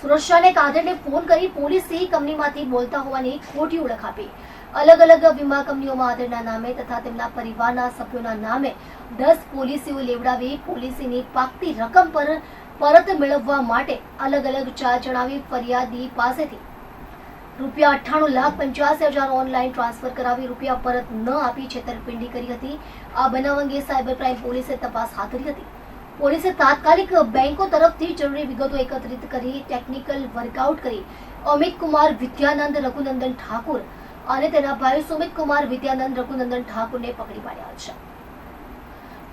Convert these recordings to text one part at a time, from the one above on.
સુરક્ષાને કાદરને ફોન કરી પોલીસે કંપનીમાંથી બોલતા હોવાની ખોટી ઓળખ આપી અલગ અલગ વીમા કંપનીઓમાં આદરના નામે તથા તેમના પરિવારના સભ્યોના નામે 10 પોલિસીઓ લેવડાવી પોલિસીની પાકતી રકમ પર પરત મેળવવા માટે અલગ અલગ ચાર્જ જણાવી ફરિયાદી પાસેથી રૂપિયા 98,85,000 ઓનલાઈન ટ્રાન્સફર કરાવી રૂપિયા પરત ન આપી છેતરપિંડી કરી હતી। આ બનાવ અંગે સાયબર ક્રાઇમ પોલીસે તપાસ હાથ ધરી હતી। પોલીસે તાત્કાલિક બેંકો તરફથી જરૂરી વિગતો એકત્રિત કરી ટેકનિકલ વર્કઆઉટ કરી અમિત કુમાર વિદ્યાનંદ રઘુનંદન ઠાકુર અને તેના ભાઈ સુમિત કુમાર વિદ્યાનંદ રઘુનંદન ઠાકુરને પકડી પાડ્યા છે।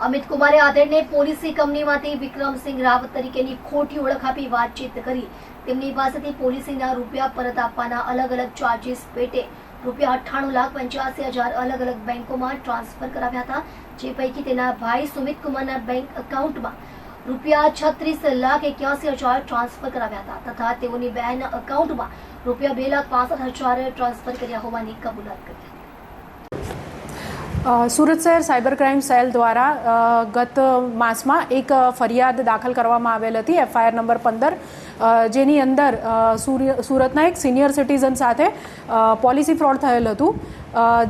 અમિત કુમારે આદેરને પોલિસી કંપનીમાંથી વિક્રમસિંહ રાવત તરીકેની ખોટી ઓળખ આપી વાતચીત કરી તેમની પાસેથી પોલિસીના રૂપિયા પરત આપવાના અલગ અલગ ચાર્જીસ પેટે રૂપિયા 98,85,000 અલગ અલગ બેંકોમાં ટ્રાન્સફર કરાવ્યા હતા, જે પૈકી તેના ભાઈ સુમિત કુમારના બેંક એકાઉન્ટમાં રૂપિયા 36,81,000 ટ્રાન્સફર કરાવ્યા હતા તથા તેઓની બહેન એકાઉન્ટમાં રૂપિયા 2,65,000 ટ્રાન્સફર કર્યા હોવાની કબૂલાત કરી હતી। સુરત શહેર સાયબર ક્રાઇમ સેલ દ્વારા ગત માસમાં એક ફરિયાદ દાખલ કરવામાં આવેલ હતી, FIR નંબર 15, જેની અંદર સુરતના એક સિનિયર સિટીઝન સાથે પોલિસી ફ્રોડ થયેલ હતું,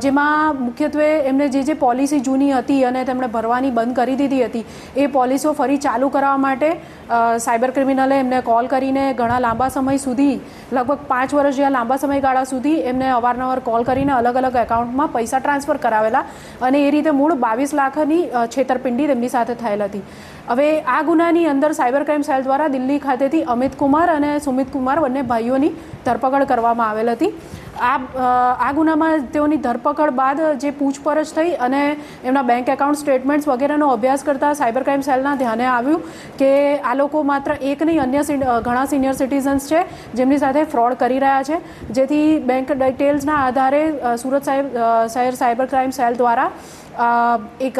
જેમાં મુખ્યત્વે એમને જે પોલિસી જૂની હતી અને તેમણે ભરવાની બંધ કરી દીધી હતી એ પોલિસીઓ ફરી ચાલુ કરવા માટે સાયબર ક્રિમિનલે એમને કોલ કરીને ઘણા લાંબા સમય સુધી, લગભગ 5 વર્ષ જેવા લાંબા સમયગાળા સુધી એમને અવારનવાર કોલ કરીને અલગ અલગ એકાઉન્ટમાં પૈસા ટ્રાન્સફર કરાવેલા અને એ રીતે મૂળ 22 લાખની છેતરપિંડી તેમની સાથે થયેલ હતી। હવે આ ગુનાની અંદર સાયબર ક્રાઇમ સેલ દ્વારા દિલ્હી ખાતેથી અમિત કુમાર અને સુમિત કુમાર બંને ભાઈઓની ધરપકડ કરવામાં આવેલ હતી। આ ગુનામાં તેઓની ધરપકડ બાદ જે પૂછપરછ થઈ અને એમના બેંક એકાઉન્ટ સ્ટેટમેન્ટ્સ વગેરેનો અભ્યાસ કરતા સાયબર ક્રાઇમ સેલના ધ્યાને આવ્યું કે આ લોકો માત્ર એક નહીં અન્ય ઘણા સિનિયર સિટીઝન્સ છે જેમની સાથે ફ્રોડ કરી રહ્યા છે, જેથી બેંક ડિટેલ્સના આધારે સુરત શહેર સાયબર ક્રાઇમ સેલ દ્વારા એક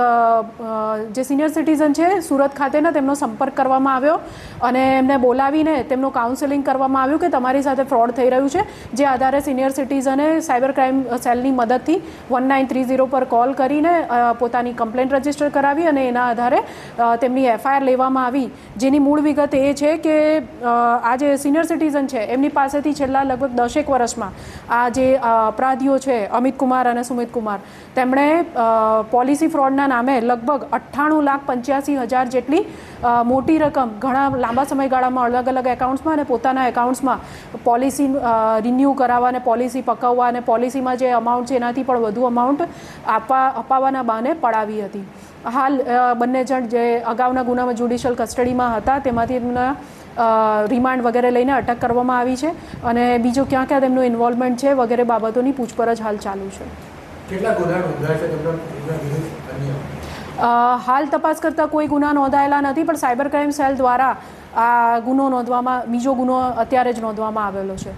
જે સિનિયર સિટીઝન છે સુરત ખાતેના તેમનો સંપર્ક કરવામાં આવ્યો અને એમને બોલાવીને તેમનું કાઉન્સેલિંગ કરવામાં આવ્યું કે તમારી સાથે ફ્રોડ થઈ રહ્યું છે, જે આધારે સિનિયર સિટીઝને સાયબર ક્રાઇમ સેલની મદદથી 1930 પર કોલ કરીને પોતાની કમ્પ્લેન્ટ રજીસ્ટર કરાવી અને એના આધારે તેમની FIR લેવામાં આવી, જેની મૂળ વિગત એ છે કે આ જે સિનિયર સિટીઝન છે એમની પાસેથી છેલ્લા લગભગ 10 વર્ષમાં આ જે અપરાધીઓ છે અમિત કુમાર અને સુમિત કુમાર, તેમણે પોલિસી ફ્રોડના નામે લગભગ 98,85,000 જેટલી મોટી રકમ ઘણા લાંબા સમયગાળામાં અલગ અલગ એકાઉન્ટ્સમાં અને પોતાના એકાઉન્ટ્સમાં પોલિસી રિન્યૂ કરાવવા અને પોલિસી પકવવા અને પોલિસીમાં જે અમાઉન્ટ છે એનાથી પણ વધુ અમાઉન્ટ અપાવવાના બહાને પડાવી હતી। હાલ બંને જણ જે અગાઉના ગુનામાં જ્યુડિશિયલ કસ્ટડીમાં હતા તેમાંથી એમના રિમાન્ડ વગેરે લઈને અટક કરવામાં આવી છે અને બીજો ક્યાં ક્યાં તેમનું ઇન્વોલ્વમેન્ટ છે વગેરે બાબતોની પૂછપરછ હાલ ચાલુ છે। કેટલા ગુના નોંધાયા છે? હાલ તપાસ કરતાં કોઈ ગુના નોંધાયેલા નથી, પણ સાયબર ક્રાઇમ સેલ દ્વારા આ ગુનો નોંધવામાં બીજો ગુનો અત્યારે જ નોંધવામાં આવેલો છે।